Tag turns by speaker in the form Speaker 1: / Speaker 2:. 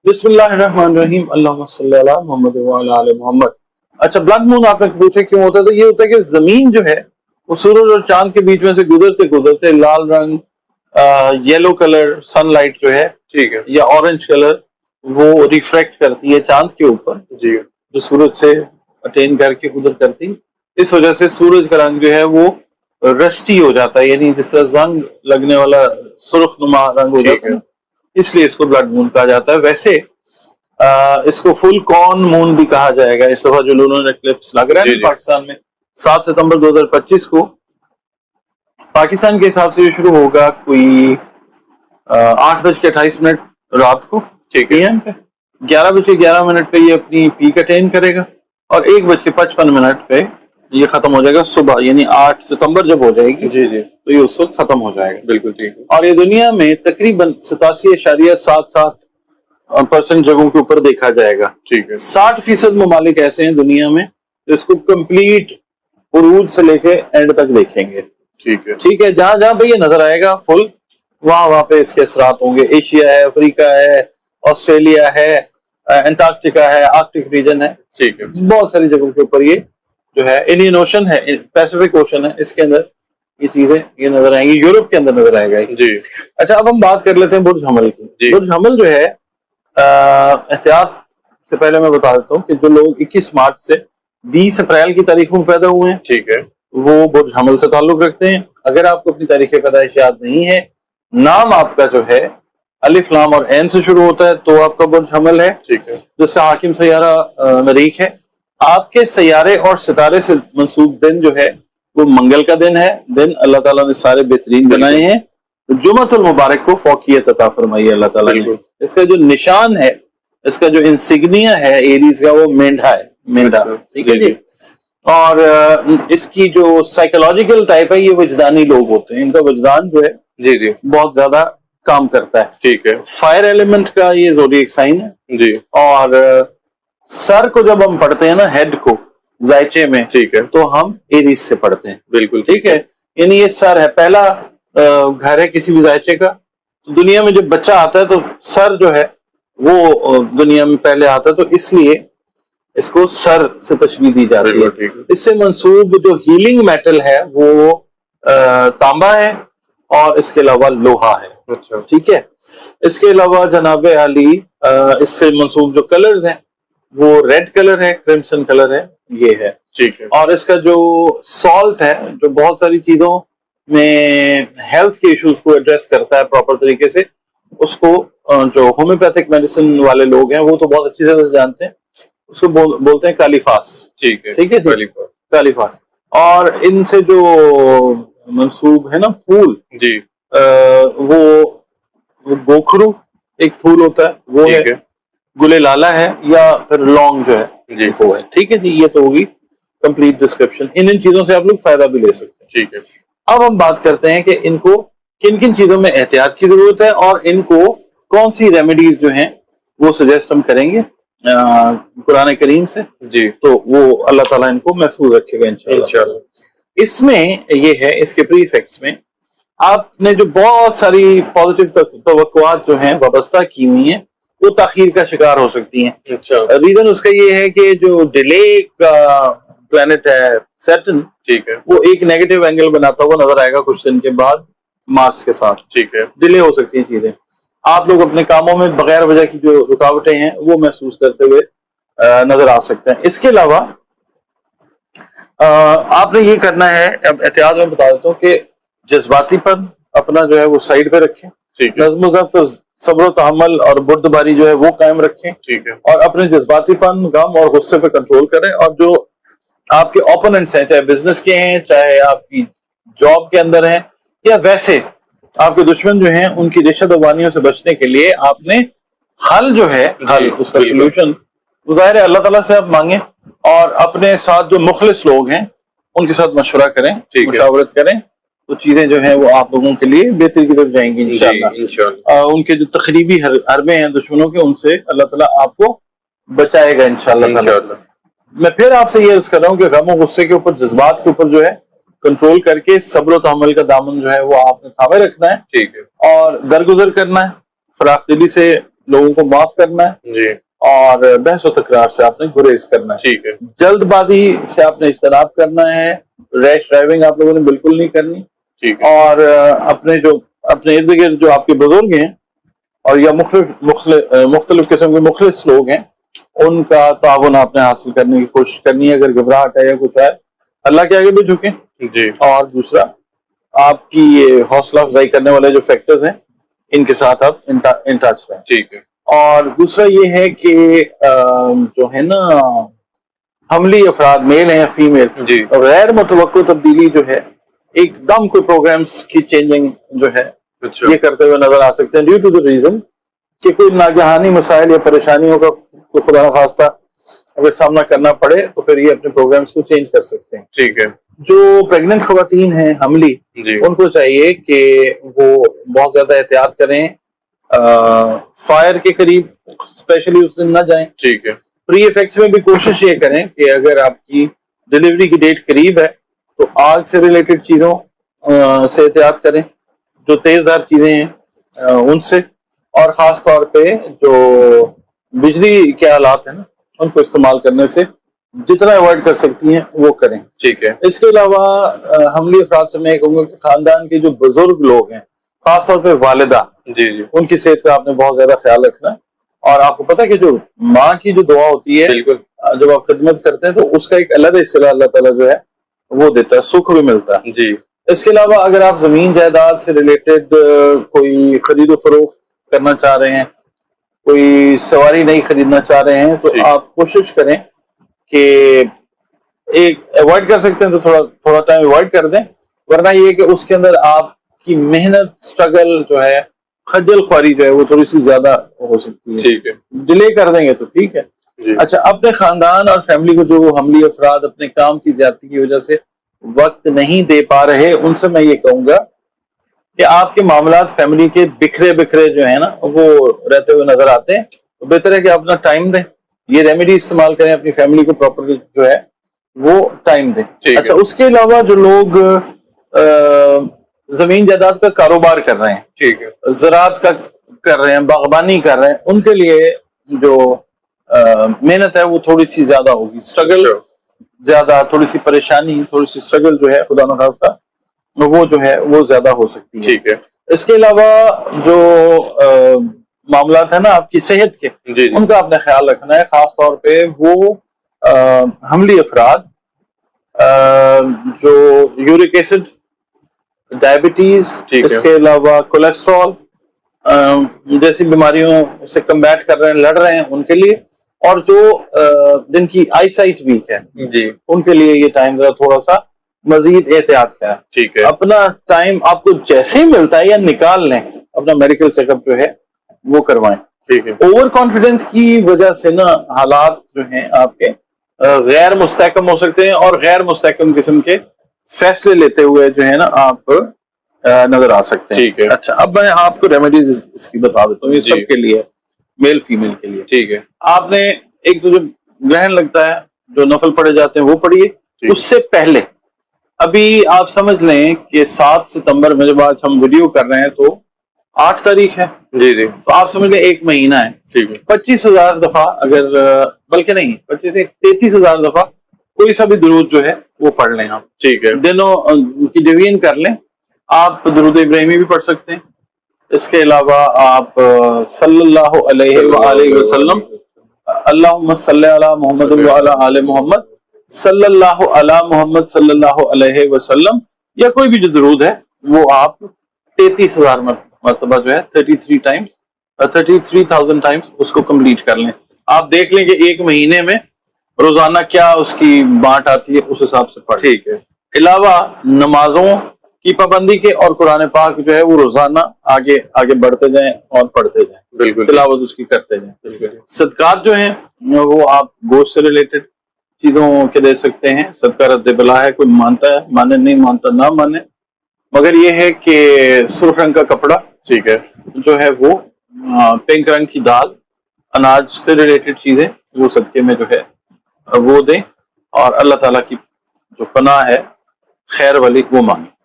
Speaker 1: بسم اللہ الرحمن الرحیم، اللہم صلی علی محمد وعلی آل محمد۔ اچھا، بلڈ مون آپ نے پوچھے کیوں ہوتا ہے؟ تو یہ ہوتا ہے کہ زمین جو ہے وہ سورج اور چاند کے بیچ میں سے گزرتے لال رنگ، یلو کلر سن لائٹ جو ہے، ٹھیک ہے، یا اورنج کلر، وہ ریفریکٹ کرتی ہے چاند کے اوپر، جی، جو سورج سے اٹین کر کے ادھر کرتی، اس وجہ سے سورج کا رنگ جو ہے وہ رسٹی ہو جاتا ہے، یعنی جس طرح زنگ لگنے والا سرخ نما رنگ ہو جاتا ہے، اس لیے اس کو بلڈ مون کہا جاتا ہے۔ ویسے اس کو فل کون مون بھی کہا جائے گا۔ اس دفعہ جو لونر ایکلپس لگ رہا ہے پاکستان میں 7 ستمبر 2025 کو، پاکستان کے حساب سے یہ شروع ہوگا کوئی 8:28 رات کو، ٹھیک ہے، پہ 11:11 پہ یہ اپنی پیک اٹین کرے گا، اور 1:55 پہ یہ ختم ہو جائے گا صبح، یعنی 8 ستمبر جب ہو جائے گی، جی جی، تو یہ اس وقت ختم ہو جائے گا۔ بالکل ٹھیک ہے۔ اور یہ دنیا میں تقریباً 87.77% جگہوں کے اوپر دیکھا جائے گا، ٹھیک ہے۔ 60% ممالک ایسے ہیں دنیا میں جو اس کو کمپلیٹ عروج سے لے کے اینڈ تک دیکھیں گے، ٹھیک ہے، ٹھیک ہے۔ جہاں جہاں پہ یہ نظر آئے گا فل، وہاں پہ اس کے اثرات ہوں گے۔ ایشیا ہے، افریقہ ہے، آسٹریلیا ہے، انٹارکٹیکا ہے، آرکٹک ریجن ہے، ٹھیک ہے، بہت ساری جگہوں کے اوپر یہ جو ہے، انڈین اوشن ہے، پیسیفک اوشن ہے، اس کے اندر یہ چیزیں یہ نظر آئیں گی، یورپ کے اندر نظر آئے گا، جی۔ اچھا، اب ہم بات کر لیتے ہیں برج حمل کی۔ برج حمل جو ہے، احتیاط سے پہلے میں بتا دیتا ہوں کہ جو لوگ 21 مارچ سے 20 اپریل کی تاریخ میں پیدا ہوئے ہیں، ٹھیک ہے، وہ برج حمل سے تعلق رکھتے ہیں۔ اگر آپ کو اپنی تاریخ پیدائش یاد نہیں ہے، نام آپ کا جو ہے الف لام اور عین سے شروع ہوتا ہے، تو آپ کا برج حمل ہے، ٹھیک ہے، جس کا حاکم سیارہ مریخ ہے۔ آپ کے سیارے اور ستارے سے منسوب دن جو ہے وہ منگل کا دن ہے، دن اللہ تعالیٰ نے سارے بہترین بنائے ہیں۔ جمعۃ المبارک کو فوقیت عطا فرمائی ہے اللہ تعالیٰ نے۔ اس کا جو نشان ہے، اس کا جو انسگنیا ہے ایریز کا، وہ مینڈھا ہے، مینڈھا، ٹھیک ہے جی۔ اور اس کی جو سائیکولوجیکل ٹائپ ہے، یہ وجدانی لوگ ہوتے ہیں، ان کا وجدان جو ہے جی جی بہت زیادہ کام کرتا ہے، ٹھیک ہے۔ فائر ایلیمنٹ کا یہ زوڈیک سائن ہے جی۔ اور سر کو جب ہم پڑھتے ہیں نا، ہیڈ کو زائچے میں، ٹھیک ہے، تو ہم ایریز سے پڑھتے ہیں، بالکل ٹھیک ہے۔ یعنی یہ سر ہے، پہلا گھر ہے کسی بھی زائچے کا۔ دنیا میں جب بچہ آتا ہے تو سر جو ہے وہ دنیا میں پہلے آتا ہے، تو اس لیے اس کو سر سے تشبیہ دی جاتی ہے۔ اس سے منسوب جو ہیلنگ میٹل ہے وہ تانبا ہے، اور اس کے علاوہ لوہا ہے، ٹھیک ہے۔ اس کے علاوہ جناب علی اس سے منسوب جو کلرز ہیں وہ ریڈ کلر ہے، کرمسن کلر ہے، یہ ہے، ٹھیک ہے۔ اور اس کا جو سالٹ ہے، جو بہت ساری چیزوں میں ہیلتھ کے ایشوز کو ایڈریس کرتا ہے پراپر طریقے سے، اس کو جو ہومیوپیتھک میڈیسن والے لوگ ہیں وہ تو بہت اچھی طرح سے جانتے ہیں، اس کو بولتے ہیں کالیفاس، ٹھیک ہے، ٹھیک ہے، کالیفاس۔ اور ان سے جو منسوب ہے نا پھول جی، وہ گوکھرو ایک پھول ہوتا ہے، وہ ہے، گلے لالا ہے، یا پھر لونگ جو ہے جی، وہ ہے، ٹھیک ہے جی۔ یہ تو ہوگی کمپلیٹ ڈسکرپشن، ان چیزوں سے آپ لوگ فائدہ بھی لے سکتے ہیں، ٹھیک ہے۔ اب ہم بات کرتے ہیں کہ ان کو کن کن چیزوں میں احتیاط کی ضرورت ہے، اور ان کو کون سی ریمیڈیز جو ہیں وہ سجیسٹ ہم کریں گے قرآن کریم سے جی، تو وہ اللہ تعالیٰ ان کو محفوظ رکھے گا انشاءاللہ۔ اس میں یہ ہے، اس کے پری ایفیکٹس میں آپ نے جو بہت ساری پازیٹیو توقعات جو ہیں وابستہ کی ہوئی ہیں، وہ تاخیر کا شکار ہو سکتی ہیں۔ ریزن اس کا یہ ہے کہ جو ڈیلے کا پلانٹ ہے سیٹرن، ٹھیک ہے، وہ ایک نیگیٹو اینگل بناتا ہوا نظر آئے گا کچھ دن کے بعد مارس کے ساتھ، ٹھیک ہے، ڈیلے ہو سکتی ہیں چیزیں۔ آپ لوگ اپنے کاموں میں بغیر وجہ کی جو رکاوٹیں ہیں وہ محسوس کرتے ہوئے نظر آ سکتے ہیں۔ اس کے علاوہ آپ نے یہ کرنا ہے، اب احتیاط میں بتا دیتا ہوں کہ جذباتی پن اپنا جو ہے وہ سائڈ پہ رکھیں، نظم و ضبط، صبر و تحمل اور بردباری جو ہے وہ قائم رکھیں، ٹھیک ہے، اور اپنے جذباتی پن، غم اور غصے پہ کنٹرول کریں۔ اور جو آپ کے اوپوننٹس ہیں، چاہے بزنس کے ہیں، چاہے آپ کی جاب کے اندر ہیں، یا ویسے آپ کے دشمن جو ہیں، ان کی ریشہ دوانیوں سے بچنے کے لیے آپ نے حل جو ہے، حل اس کا سولوشن ظاہر ہے اللہ تعالیٰ سے آپ مانگیں، اور اپنے ساتھ جو مخلص لوگ ہیں ان کے ساتھ مشورہ کریں، مشاورت کریں، تو چیزیں جو ہیں وہ آپ لوگوں کے لیے بہتری کی طرف جائیں گی انشاءاللہ۔ ان کے جو تخریبی حربے ہیں دشمنوں کے، ان سے اللہ تعالیٰ آپ کو بچائے گا انشاءاللہ۔ میں پھر آپ سے یہ عرض کر رہا ہوں کہ غم و غصے کے اوپر، جذبات کے اوپر جو ہے کنٹرول کر کے صبر و تحمل کا دامن جو ہے وہ آپ نے تھامے رکھنا ہے، ٹھیک ہے، اور درگزر کرنا ہے، فراخ دلی سے لوگوں کو معاف کرنا ہے
Speaker 2: جی،
Speaker 1: اور بحث و تکرار سے آپ نے گریز کرنا ہے.
Speaker 2: ٹھیک ہے،
Speaker 1: جلد بازی سے آپ نے اجتناب کرنا ہے. ریش ڈرائیونگ آپ لوگوں نے بالکل نہیں کرنی.
Speaker 2: ٹھیک ہے،
Speaker 1: اور اپنے ارد گرد جو آپ کے بزرگ ہیں اور یا مختلف قسم کے مخلص لوگ ہیں ان کا تعاون آپ نے حاصل کرنے کی کوشش کرنی ہے. اگر گھبراہٹ ہے یا کچھ ہے اللہ کے آگے بھی جھکیں.
Speaker 2: جی،
Speaker 1: اور دوسرا آپ کی یہ حوصلہ افزائی کرنے والے جو فیکٹرز ہیں ان کے ساتھ آپ ان ٹچ رہیں.
Speaker 2: ٹھیک ہے،
Speaker 1: اور دوسرا یہ ہے کہ جو ہے نا حملی افراد میل ہیں یا فیمیل,
Speaker 2: جی،
Speaker 1: غیر متوقع تبدیلی جو ہے ایک دم کوئی پروگرامز کی چینجنگ جو ہے
Speaker 2: اچھا،
Speaker 1: یہ کرتے ہوئے نظر آ سکتے ہیں ڈیو ٹو دا ریزن کہ کوئی ناگہانی مسائل یا پریشانیوں کا کوئی خدا نخواستہ اگر سامنا کرنا پڑے تو پھر یہ اپنے پروگرامز کو چینج کر سکتے ہیں.
Speaker 2: ٹھیک ہے،
Speaker 1: جو پریگننٹ خواتین ہیں حملی,
Speaker 2: جی،
Speaker 1: ان کو چاہیے کہ وہ بہت زیادہ احتیاط کریں, فائر کے قریب اسپیشلی اس دن نہ جائیں.
Speaker 2: ٹھیک ہے،
Speaker 1: پری ایفیکٹس میں بھی کوشش یہ کریں کہ اگر آپ کی ڈلیوری کی ڈیٹ قریب ہے تو آگ سے ریلیٹڈ چیزوں سے احتیاط کریں, جو تیز دار چیزیں ہیں ان سے, اور خاص طور پہ جو بجلی کے آلات ہیں نا ان کو استعمال کرنے سے جتنا اوائڈ کر سکتی ہیں وہ کریں.
Speaker 2: ٹھیک ہے،
Speaker 1: اس کے علاوہ حملی افراد سے میں یہ کہوں گا کہ خاندان کے جو بزرگ لوگ ہیں خاص طور پہ والدہ,
Speaker 2: جی، جی،
Speaker 1: ان کی صحت کا آپ نے بہت زیادہ خیال رکھنا ہے. اور آپ کو پتا ہے کہ جو ماں کی جو دعا ہوتی ہے
Speaker 2: بالکل،
Speaker 1: جب آپ خدمت کرتے ہیں تو اس کا ایک علیحدہ اصطلاح اللہ تعالیٰ جو ہے وہ دیتا ہے, سکھ بھی ملتا ہے.
Speaker 2: جی،
Speaker 1: اس کے علاوہ اگر آپ زمین جائیداد سے ریلیٹڈ کوئی خرید و فروخت کرنا چاہ رہے ہیں, کوئی سواری نہیں خریدنا چاہ رہے ہیں, تو
Speaker 2: ٹھیک،
Speaker 1: آپ کوشش کریں کہ ایک اوائڈ کر سکتے ہیں تو تھوڑا ٹائم اوائڈ کر دیں, ورنہ یہ کہ اس کے اندر آپ کی محنت اسٹرگل جو ہے خجل خواری جو ہے وہ تھوڑی سی زیادہ ہو سکتی ہے.
Speaker 2: ٹھیک ہے،
Speaker 1: ڈیلے کر دیں گے تو ٹھیک ہے.
Speaker 2: جی،
Speaker 1: اچھا, اپنے خاندان اور فیملی کو جو حملی افراد اپنے کام کی زیادتی کی وجہ سے وقت نہیں دے پا رہے, ان سے میں یہ کہوں گا کہ آپ کے معاملات فیملی کے بکھرے جو ہیں نا وہ رہتے ہوئے نظر آتے ہیں, تو بہتر ہے کہ اپنا ٹائم دیں, یہ ریمیڈی استعمال کریں, اپنی فیملی کو پراپرلی جو ہے وہ ٹائم دیں. اچھا, اس کے علاوہ جو لوگ زمین جائیداد کا کاروبار کر رہے ہیں,
Speaker 2: ٹھیک ہے،
Speaker 1: زراعت کا کر رہے ہیں, باغبانی کر رہے ہیں, ان کے لیے جو محنت ہے وہ تھوڑی سی زیادہ ہوگی, اسٹرگل زیادہ, تھوڑی سی پریشانی, تھوڑی سی اسٹرگل جو ہے خدا نخواستہ وہ جو ہے وہ زیادہ ہو سکتی ہے.
Speaker 2: ٹھیک ہے،
Speaker 1: اس کے علاوہ جو معاملات ہیں نا آپ کی صحت کے,
Speaker 2: جی،
Speaker 1: ان کا آپ نے خیال رکھنا ہے, خاص طور پہ وہ حملی افراد جو یورک ایسڈ, ڈائبٹیز,
Speaker 2: ٹھیک
Speaker 1: اس
Speaker 2: ہے،
Speaker 1: کے علاوہ کولیسٹرول جیسی بیماریوں سے کمبیٹ کر رہے ہیں, لڑ رہے ہیں, ان کے لیے, اور جو جن کی آئی سائٹ ویک ہے
Speaker 2: جی،
Speaker 1: ان کے لیے یہ ٹائم ذرا تھوڑا سا مزید احتیاط کا ہے.
Speaker 2: ٹھیک ہے،
Speaker 1: اپنا ٹائم آپ کو جیسے ہی ملتا ہے یا نکال لیں, اپنا میڈیکل چیک اپ جو ہے وہ کروائیں.
Speaker 2: ٹھیک ہے،
Speaker 1: اوور کانفیڈنس کی وجہ سے نا حالات جو ہیں آپ کے غیر مستحکم ہو سکتے ہیں, اور غیر مستحکم قسم کے فیصلے لیتے ہوئے جو ہے نا آپ نظر آ سکتے ہیں.
Speaker 2: ٹھیک ہے،
Speaker 1: اچھا, اب میں آپ کو ریمیڈیز اس کی بتا دیتا ہوں, یہ
Speaker 2: جی،
Speaker 1: سب کے لیے, میل فیمیل کے لیے.
Speaker 2: ٹھیک ہے،
Speaker 1: آپ نے ایک تو جو گرہن لگتا ہے, جو نفل پڑے جاتے ہیں وہ پڑھیے. اس سے پہلے ابھی آپ سمجھ لیں کہ 7 ستمبر میں جب آج ہم ویڈیو کر رہے ہیں تو 8 تاریخ ہے,
Speaker 2: جی، جی،
Speaker 1: تو آپ سمجھ لیں ایک مہینہ ہے.
Speaker 2: ٹھیک ہے،
Speaker 1: 25,000 دفعہ, اگر بلکہ نہیں 33,000 دفعہ کوئی سا بھی درود جو ہے وہ پڑھ لیں آپ.
Speaker 2: ٹھیک ہے،
Speaker 1: دنوں کی ڈویژن کر لیں. آپ درود ابراہیمی بھی پڑھ سکتے ہیں. اس کے علاوہ آپ صلی اللہ علیہ وآلہ وسلم, اللہم صلی علی محمد وعلی آل محمد, صلی اللہ علی محمد صلی اللہ علیہ وسلم, یا کوئی بھی جو درود ہے وہ آپ 33,000 مرتبہ جو ہے 33,000 ٹائمز اس کو کمپلیٹ کر لیں. آپ دیکھ لیں کہ ایک مہینے میں روزانہ کیا اس کی بانٹ آتی ہے, اس حساب سے پڑھیں.
Speaker 2: ٹھیک ہے،
Speaker 1: علاوہ نمازوں کی پابندی کے اور قرآن پاک جو ہے وہ روزانہ آگے بڑھتے جائیں اور پڑھتے جائیں,
Speaker 2: بالکل،
Speaker 1: تلاوت اس کی کرتے جائیں.
Speaker 2: بالکل،
Speaker 1: صدقات جو ہیں وہ آپ گوشت سے ریلیٹڈ چیزوں کے دے سکتے ہیں. صدقہ رد بلا ہے, کوئی مانتا ہے مانے, نہیں مانتا نہ مانے, مگر یہ ہے کہ سرخ رنگ کا کپڑا
Speaker 2: ٹھیک ہے،
Speaker 1: جو ہے وہ, پنک رنگ کی دال, اناج سے ریلیٹڈ چیزیں وہ صدقے میں جو ہے وہ دیں, اور اللہ تعالیٰ کی جو پناہ ہے خیر والی وہ مانگیں.